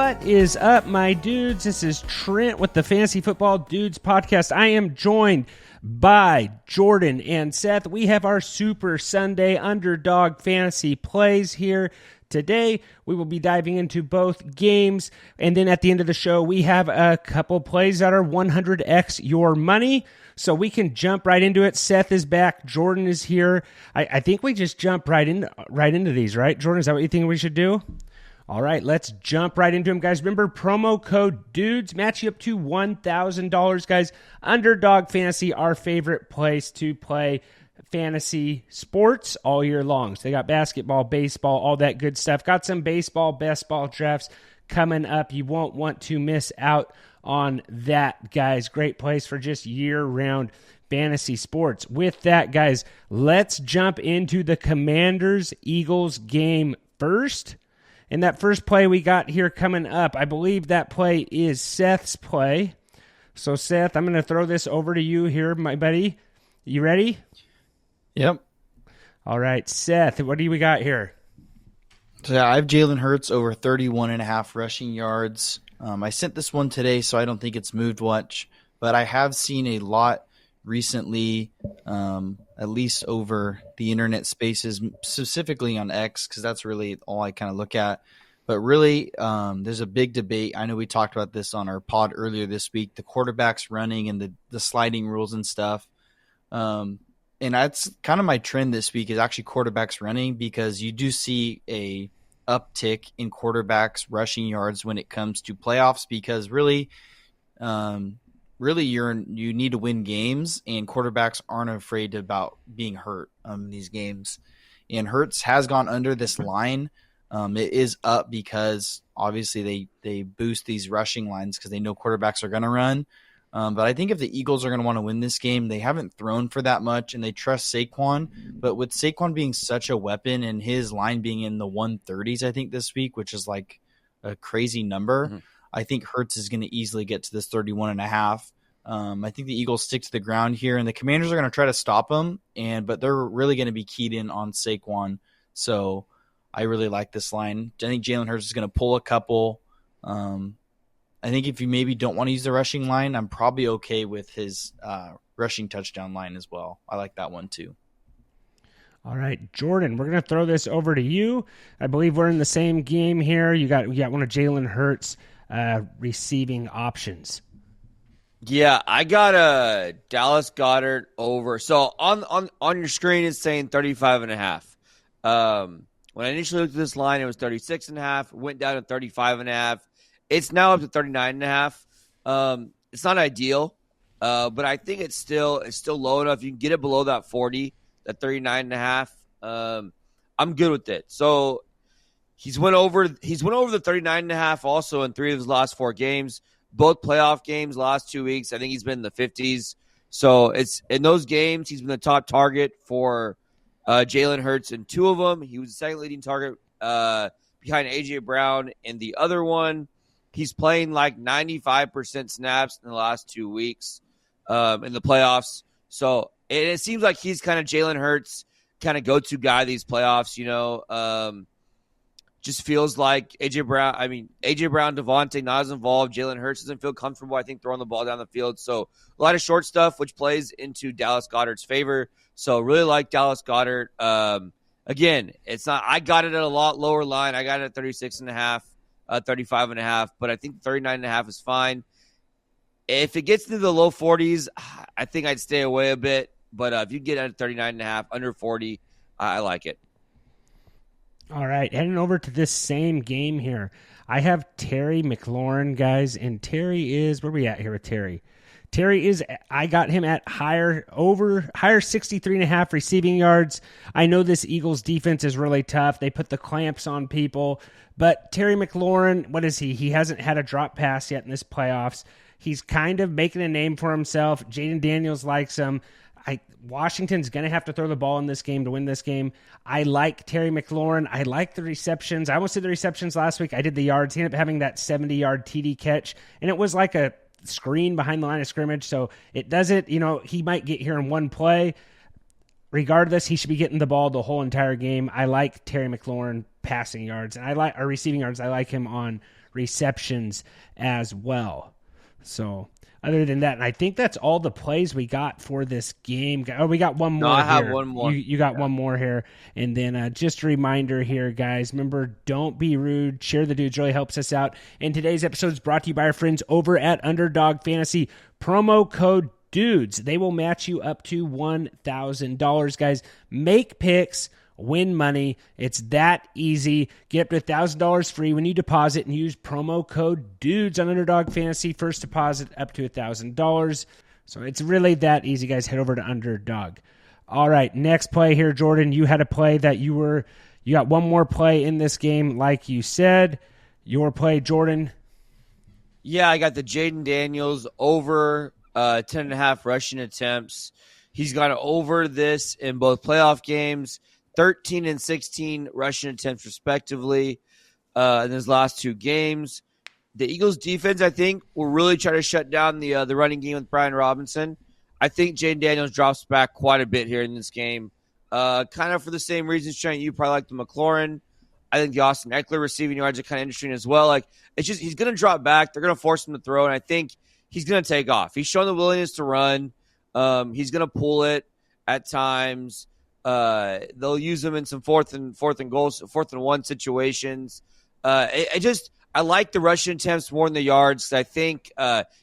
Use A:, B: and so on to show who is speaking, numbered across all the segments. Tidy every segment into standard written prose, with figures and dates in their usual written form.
A: What is up, my dudes? This is Trent with the Fantasy Football Dudes podcast. I am joined by Jordan and Seth. We have our Super Sunday Underdog Fantasy plays here. Today, we will be diving into both games, and then at the end of the show, we have a couple plays that are 100x your money, so we can jump right into it. Seth is back. Jordan is here. I think we just jump right into these, right? Jordan, is that what you think we should do? All right, let's jump right into them, guys. Remember, promo code DUDES, match you up to $1,000, guys. Underdog Fantasy, our favorite place to play fantasy sports all year long. So they got basketball, baseball, all that good stuff. Got some baseball, best ball drafts coming up. You won't want to miss out on that, guys. Great place for just year-round fantasy sports. With that, guys, let's jump into the Commanders-Eagles game first. And that first play we got here coming up, I believe that play is Seth's play. So, Seth, I'm going to throw this over to you here, my buddy. You ready?
B: Yep.
A: All right, Seth, what do we got here?
B: So, I have Jalen Hurts over 31.5 rushing yards. I sent this one today, so I don't think it's moved much. But I have seen a lot recently, at least over the internet spaces, specifically on X, because that's really all I kind of look at. But really, there's a big debate. I know we talked about this on our pod earlier this week, the quarterbacks running and the sliding rules and stuff. And that's kind of my trend this week is actually quarterbacks running, because you do see a uptick in quarterbacks rushing yards when it comes to playoffs, because really you need to win games, and quarterbacks aren't afraid about being hurt in these games. And Hurts has gone under this line. It is up because obviously they boost these rushing lines because they know quarterbacks are going to run. But I think if the Eagles are going to want to win this game, they haven't thrown for that much, and they trust Saquon. But with Saquon being such a weapon and his line being in the 130s, I think this week, which is like a crazy number, I think Hurts is going to easily get to this 31.5. I think the Eagles stick to the ground here, and the Commanders are going to try to stop them, but they're really going to be keyed in on Saquon. So I really like this line. I think Jalen Hurts is going to pull a couple. I think if you maybe don't want to use the rushing line, I'm probably okay with his rushing touchdown line as well. I like that one too.
A: All right, Jordan, we're going to throw this over to you. I believe we're in the same game here. You got one of Jalen Hurts' receiving options.
C: Yeah, I got a Dallas Goedert over. So on your screen, it's saying 35.5. When I initially looked at this line, it was 36.5. Went down to 35.5. It's now up to 39.5. It's not ideal, but I think it's still low enough. You can get it below that 40, that 39.5. I'm good with it. So he's went over the 39.5 also in 3 of his last 4 games. Both playoff games, last 2 weeks, I think he's been in the 50s. So it's in those games, he's been the top target for Jalen Hurts in 2 of them. He was the second leading target behind A.J. Brown in the other one. He's playing like 95% snaps in the last 2 weeks in the playoffs. So it seems like he's kind of Jalen Hurts' kind of go-to guy these playoffs, you know. Just feels like A.J. Brown, Devontae not as involved. Jalen Hurts doesn't feel comfortable, I think, throwing the ball down the field. So a lot of short stuff, which plays into Dallas Goedert's favor. So really like Dallas Goedert. Again, it's not. I got it at a lot lower line. I got it at 36.5, 35.5, but I think 39.5 is fine. If it gets into the low 40s, I think I'd stay away a bit. But if you get at 39.5, under 40, I like it.
A: All right, heading over to this same game here. I have Terry McLaurin, guys, and Terry is, where are we at here with Terry? Terry is, I got him at higher 63.5 receiving yards. I know this Eagles defense is really tough. They put the clamps on people, but Terry McLaurin, what is he? He hasn't had a drop pass yet in this playoffs. He's kind of making a name for himself. Jaden Daniels likes him. Washington's going to have to throw the ball in this game to win this game. I like Terry McLaurin. I like the receptions. I almost did the receptions last week. I did the yards. He ended up having that 70-yard TD catch, and it was like a screen behind the line of scrimmage, so it doesn't, he might get here in one play. Regardless, he should be getting the ball the whole entire game. I like Terry McLaurin passing yards, and I like our receiving yards. I like him on receptions as well. So other than that, and I think that's all the plays we got for this game. Oh, we got one more.
C: No, I
A: here.
C: have one more.
A: You got one more here. And then just a reminder here, guys. Remember, don't be rude. Share the dudes. Really helps us out. And today's episode is brought to you by our friends over at Underdog Fantasy. Promo code DUDES. They will match you up to $1,000, guys. Make picks. Win money. It's that easy. Get up to $1,000 free when you deposit and use promo code DUDES on Underdog Fantasy. First deposit up to $1,000. So it's really that easy, guys. Head over to Underdog. All right, next play here, Jordan. You had a play that you got one more play in this game, like you said. Your play, Jordan.
C: Yeah, I got the Jaden Daniels over 10.5 rushing attempts. He's gone over this in both playoff games. 13 and 16 rushing attempts, respectively, in his last two games. The Eagles' defense, I think, will really try to shut down the running game with Brian Robinson. I think Jaden Daniels drops back quite a bit here in this game, kind of for the same reasons, Trent. You probably like the McLaurin. I think the Austin Eckler receiving yards are kind of interesting as well. Like, it's just he's going to drop back. They're going to force him to throw, and I think he's going to take off. He's shown the willingness to run. He's going to pull it at times. They'll use him in some fourth and one situations. I like the rushing attempts more than the yards. I think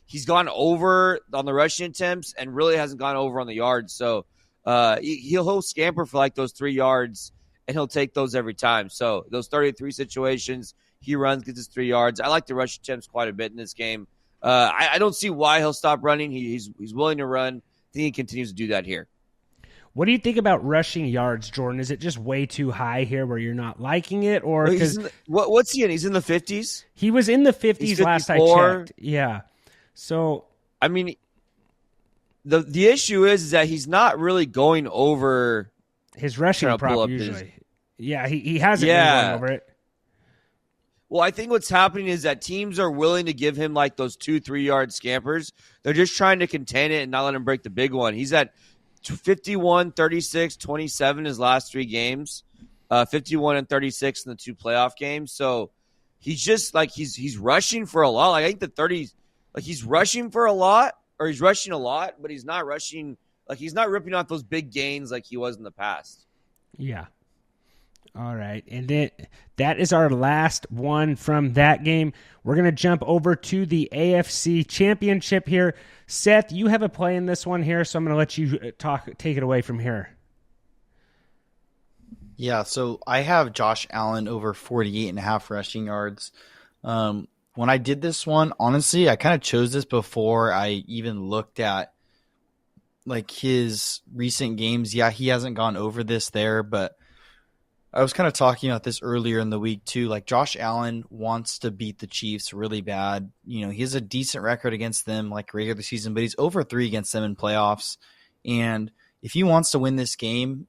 C: he's gone over on the rushing attempts and really hasn't gone over on the yards. So he'll scamper for like those 3 yards, and he'll take those every time. So those 33 situations, he runs, gets his 3 yards. I like the rushing attempts quite a bit in this game. I don't see why he'll stop running. He's willing to run. I think he continues to do that here.
A: What do you think about rushing yards, Jordan? Is it just way too high here where you're not liking it? Or
C: what's he in? He's in the 50s?
A: He was in the 50s last I checked. Yeah. So,
C: I mean, the issue is that he's not really going over
A: his rushing prop usually. Yeah, he hasn't been going over it.
C: Well, I think what's happening is that teams are willing to give him like those 2-3 yard scampers. They're just trying to contain it and not let him break the big one. He's at 51, 36, 27 his last 3 games, 51 and 36 in the 2 playoff games. So he's just like he's rushing for a lot. Like I think the 30s, like he's rushing for a lot, or he's rushing a lot, but he's not rushing. Like he's not ripping off those big gains like he was in the past.
A: Yeah. All right, and that is our last one from that game. We're going to jump over to the AFC Championship here. Seth, you have a play in this one here, so I'm going to let you take it away from here.
B: Yeah, so I have Josh Allen over 48.5 rushing yards. When I did this one, honestly, I kind of chose this before I even looked at like his recent games. Yeah, he hasn't gone over this there, but I was kind of talking about this earlier in the week too. Like Josh Allen wants to beat the Chiefs really bad. You know, he has a decent record against them like regular season, but he's over 3 against them in playoffs. And if he wants to win this game,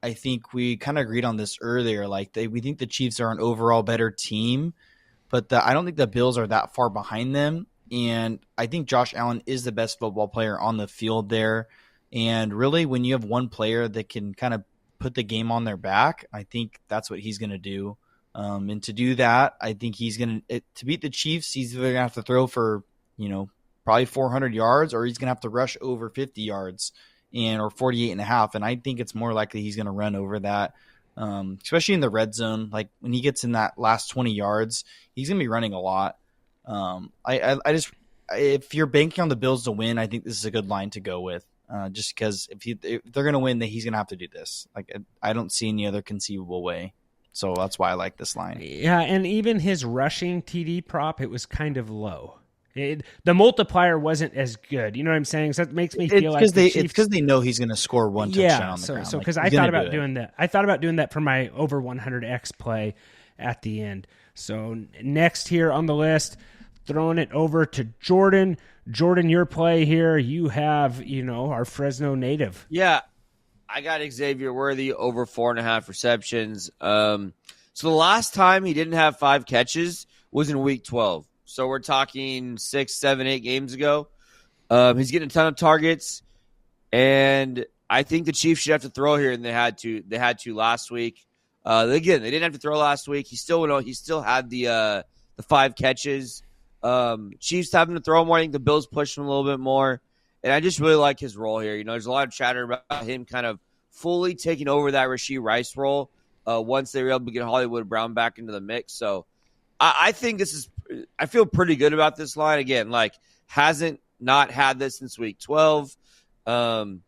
B: I think we kind of agreed on this earlier. Like we think the Chiefs are an overall better team, but I don't think the Bills are that far behind them. And I think Josh Allen is the best football player on the field there. And really, when you have one player that can kind of put the game on their back, I think that's what he's going to do. And to do that, I think he's going to beat the Chiefs. He's either going to have to throw for, probably 400 yards, or he's going to have to rush over 50 yards or 48.5. And I think it's more likely he's going to run over that, especially in the red zone. Like when he gets in that last 20 yards, he's going to be running a lot. If you're banking on the Bills to win, I think this is a good line to go with. Just because if they're going to win, then he's going to have to do this. Like I don't see any other conceivable way. So that's why I like this line.
A: Yeah, and even his rushing TD prop, it was kind of low. The multiplier wasn't as good. You know what I'm saying? So that makes me feel like
B: it's because they know he's going to score one touchdown on the ground.
A: So because I thought about doing that. I thought about doing that for my over 100x play at the end. So next here on the list, throwing it over to Jordan. Jordan, your play here, you have, our Fresno native.
C: Yeah, I got Xavier Worthy over 4.5 receptions. So the last time he didn't have 5 catches was in week 12. So we're talking 6, 7, 8 games ago. He's getting a ton of targets, and I think the Chiefs should have to throw here, and they had to last week. Again, they didn't have to throw last week. He still had the the 5 catches. Chiefs having to throw more. I think the Bills push him a little bit more. And I just really like his role here. You know, there's a lot of chatter about him kind of fully taking over that Rashee Rice role once they were able to get Hollywood Brown back into the mix. So I think I feel pretty good about this line. Again, like, hasn't not had this since week 12. The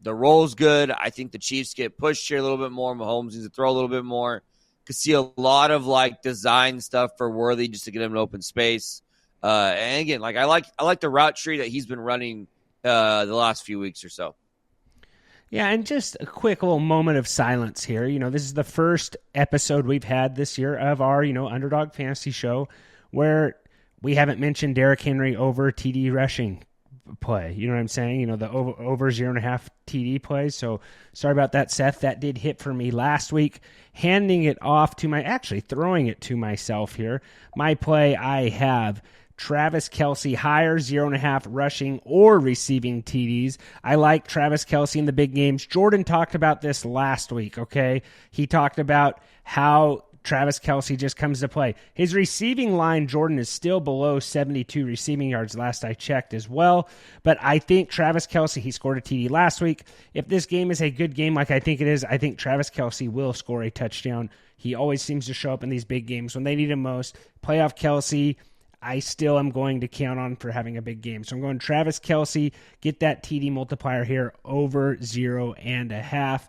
C: role's good. I think the Chiefs get pushed here a little bit more. Mahomes needs to throw a little bit more. Could see a lot of like design stuff for Worthy just to get him an open space. And again, like I like the route tree that he's been running the last few weeks or so.
A: Yeah, and just a quick little moment of silence here. You know, this is the first episode we've had this year of our, Underdog Fantasy Show where we haven't mentioned Derrick Henry over TD rushing play. You know what I'm saying? You know, the over 0.5 TD plays. So sorry about that, Seth. That did hit for me last week. Throwing it to myself here. My play, I have Travis Kelce higher 0.5 rushing or receiving TDs. I like Travis Kelce in the big games. Jordan talked about this last week, okay? He talked about how Travis Kelce just comes to play. His receiving line, Jordan, is still below 72 receiving yards last I checked as well. But I think Travis Kelce, he scored a TD last week. If this game is a good game like I think it is, I think Travis Kelce will score a touchdown. He always seems to show up in these big games when they need him most. Playoff Kelce, I still am going to count on for having a big game. So I'm going Travis Kelce, get that TD multiplier here over 0.5.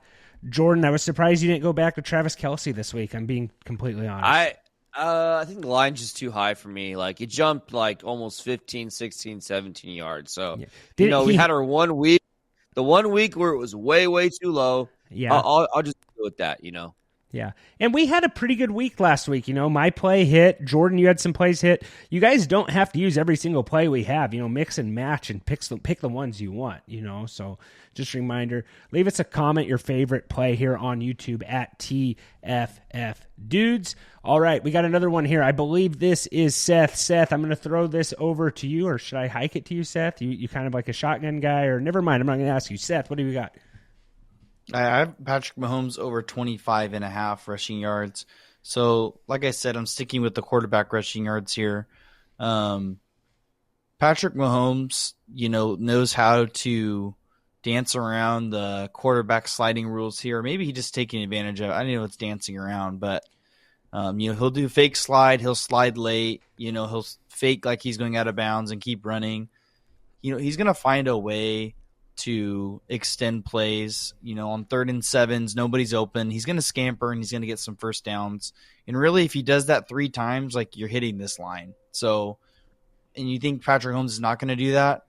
A: Jordan, I was surprised you didn't go back to Travis Kelce this week. I'm being completely honest.
C: I think the line's just too high for me. Like, it jumped like almost 15, 16, 17 yards. So,
A: yeah.
C: We had our 1 week. The 1 week where it was way, way too low.
A: Yeah.
C: I'll just go with that,
A: Yeah, and we had a pretty good week last week. My play hit. Jordan, you had some plays hit. You guys don't have to use every single play we have. Mix and match and pick the ones you want. So just a reminder, leave us a comment, your favorite play here on YouTube at TFF Dudes. All right, we got another one here. I believe this is Seth. Seth, I'm going to throw this over to you, or should I hike it to you, Seth? You kind of like a shotgun guy, or never mind. I'm not going to ask you. Seth, what do you got?
B: I have Patrick Mahomes over 25.5 rushing yards. So, like I said, I'm sticking with the quarterback rushing yards here. Patrick Mahomes, knows how to dance around the quarterback sliding rules here. Maybe he's just taking advantage of it. I don't know it's dancing around, but he'll do fake slide. He'll slide late. He'll fake like he's going out of bounds and keep running. He's going to find a way to extend plays, on 3rd and 7s, nobody's open. He's going to scamper and he's going to get some first downs. And really, if he does that 3 times, like, you're hitting this line. So, and you think Patrick Mahomes is not going to do that?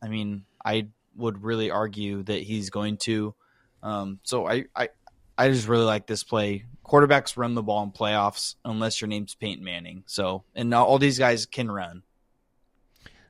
B: I mean, I would really argue that he's going to. So I just really like this play. Quarterbacks run the ball in playoffs unless your name's Peyton Manning. So, and all these guys can run.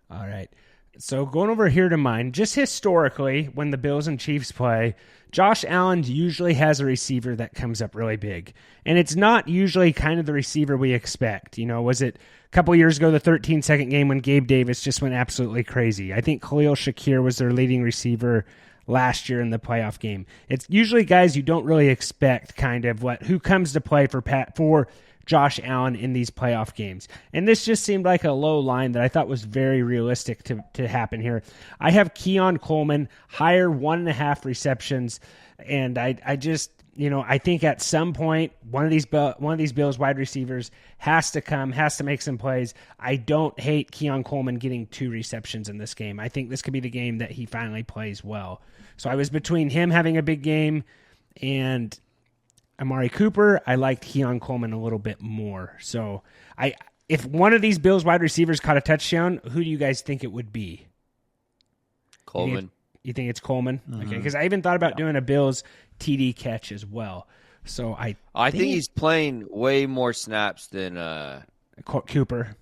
A: All right. So going over here to mine, just historically, when the Bills and Chiefs play, Josh Allen usually has a receiver that comes up really big. And it's not usually kind of the receiver we expect. Was it a couple years ago, the 13-second game when Gabe Davis just went absolutely crazy? I think Khalil Shakir was their leading receiver last year in the playoff game. It's usually guys you don't really expect kind of who comes to play for Josh Allen in these playoff games. And this just seemed like a low line that I thought was very realistic to happen here. I have Keon Coleman, higher 1.5 receptions, and I just, I think at some point one of these Bills wide receivers has to make some plays. I don't hate Keon Coleman getting 2 receptions in this game. I think this could be the game that he finally plays well. So I was between him having a big game and Amari Cooper. I liked Keon Coleman a little bit more. So if one of these Bills wide receivers caught a touchdown, who do you guys think it would be?
C: Coleman.
A: You think it's Coleman?
B: Mm-hmm.
A: Okay, because I even thought about doing a Bills TD catch as well. So I
C: think he's playing way more snaps than
A: Cooper.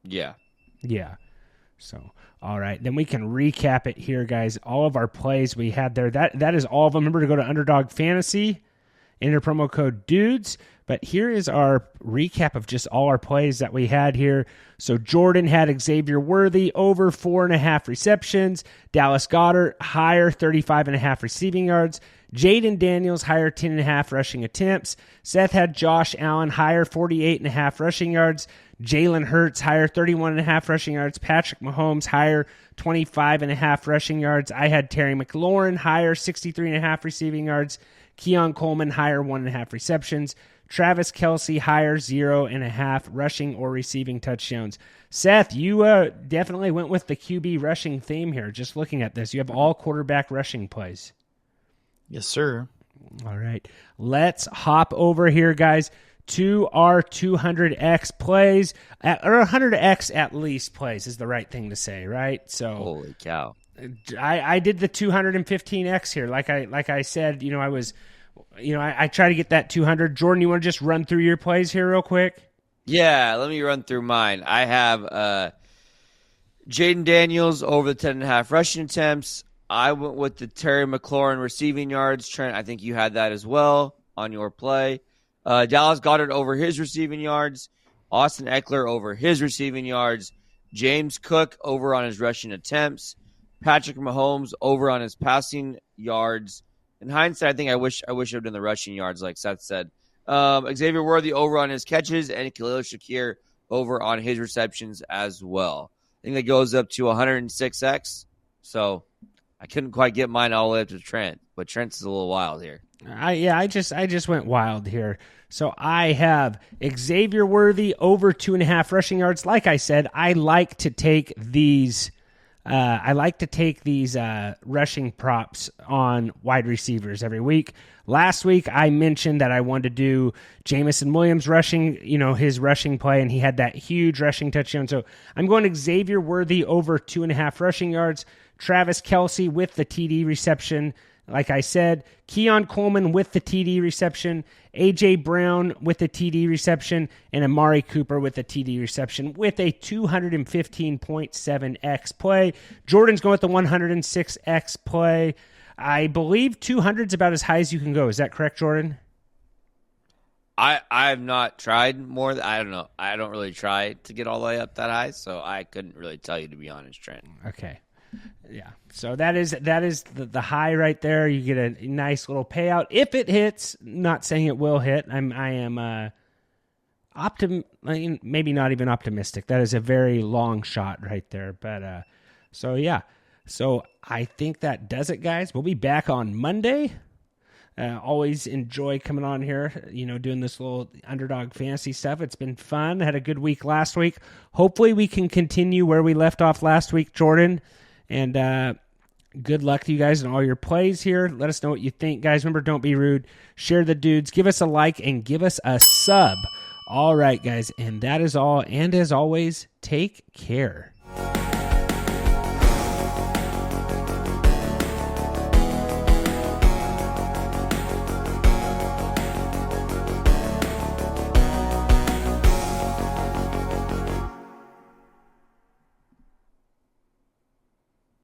C: Yeah.
A: Yeah. So, all right. Then we can recap it here, guys. All of our plays we had there. That is all of them. Remember to go to Underdog Fantasy, enter promo code DUDES. But here is our recap of just all our plays that we had here. So Jordan had Xavier Worthy over 4.5 receptions. Dallas Goedert higher 35.5 receiving yards. Jaden Daniels higher 10.5 rushing attempts. Seth had Josh Allen higher 48.5 rushing yards. Jalen Hurts, higher, 31.5 rushing yards. Patrick Mahomes, higher, 25.5 rushing yards. I had Terry McLaurin, higher, 63.5 receiving yards. Keon Coleman, higher, 1.5 receptions. Travis Kelce, higher, 0.5 rushing or receiving touchdowns. Seth, you definitely went with the QB rushing theme here. Just looking at this, you have all quarterback rushing plays.
B: Yes, sir.
A: All right. Let's hop over here, guys, to our 200X plays, or 100X at least plays is the right thing to say, right? So,
C: holy cow.
A: I did the 215X here. Like I said, I try to get that 200. Jordan, you want to just run through your plays here real quick?
C: Yeah, let me run through mine. I have Jaden Daniels over the 10.5 rushing attempts. I went with the Terry McLaurin receiving yards. Trent, I think you had that as well on your play. Dallas Goedert over his receiving yards. Austin Eckler over his receiving yards. James Cook over on his rushing attempts. Patrick Mahomes over on his passing yards. In hindsight, I think I wish I would have done the rushing yards, like Seth said. Xavier Worthy over on his catches, and Khalil Shakir over on his receptions as well. I think that goes up to 106X. So I couldn't quite get mine all the way up to Trent, but Trent's is a little wild here.
A: I just went wild here. So I have Xavier Worthy over 2.5 rushing yards. Like I said, I like to take these rushing props on wide receivers every week. Last week, I mentioned that I wanted to do Jamison Williams rushing, his rushing play, and he had that huge rushing touchdown. So I'm going Xavier Worthy over 2.5 rushing yards. Travis Kelce with the TD reception. Like I said, Keon Coleman with the TD reception, A.J. Brown with the TD reception, and Amari Cooper with the TD reception with a 215.7X play. Jordan's going with the 106X play. I believe 200 is about as high as you can go. Is that correct, Jordan?
C: I've not tried more. I don't know. I don't really try to get all the way up that high, so I couldn't really tell you, to be honest, Trent.
A: Okay. Yeah, so that is the high right there. You get a nice little payout if it hits. Not saying it will hit. I am maybe not even optimistic. That is a very long shot right there. But so yeah, so I think that does it, guys. We'll be back on Monday. Always enjoy coming on here, doing this little underdog fantasy stuff. It's been fun. Had a good week last week. Hopefully we can continue where we left off last week, Jordan. And good luck to you guys in all your plays here. Let us know what you think, guys. Remember, don't be rude. Share the dudes. Give us a like and give us a sub. All right, guys. And that is all. And as always, take care.